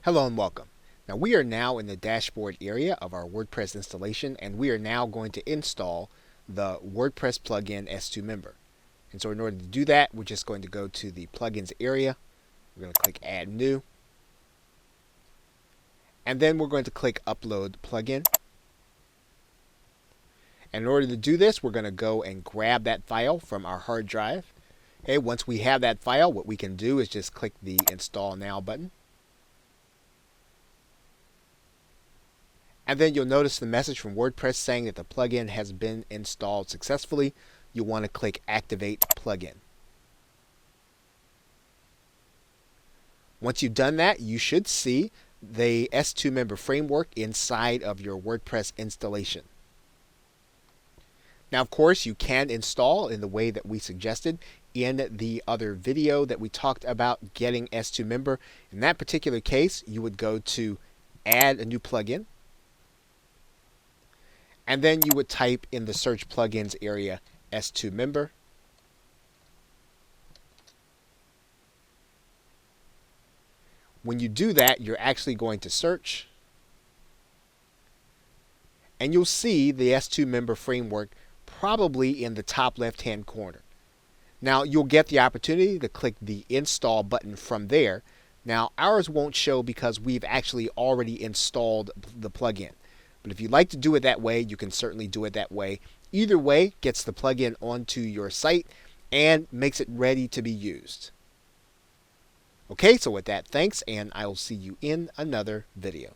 Hello and welcome. Now we are now in the dashboard area of our WordPress installation, and we are now going to install the WordPress plugin S2Member. And so in order to do that, we're just going to go to the plugins area. We're going to click add new. And then we're going to click upload plugin. And in order to do this, we're going to go and grab that file from our hard drive. Okay, once we have that file, what we can do is just click the install now button. And then you'll notice the message from WordPress saying that the plugin has been installed successfully. You'll want to click Activate Plugin. Once you've done that, you should see the S2Member framework inside of your WordPress installation. Now, of course, you can install in the way that we suggested in the other video that we talked about getting S2Member. In that particular case, you would go to Add a new plugin. And then you would type in the search plugins area S2Member. When you do that, you're actually going to search. And you'll see the S2Member framework probably in the top left-hand corner. Now, you'll get the opportunity to click the install button from there. Now, ours won't show because we've actually already installed the plugin. But if you'd like to do it that way, you can certainly do it that way. Either way gets the plugin onto your site and makes it ready to be used. Okay, so with that, thanks, and I will see you in another video.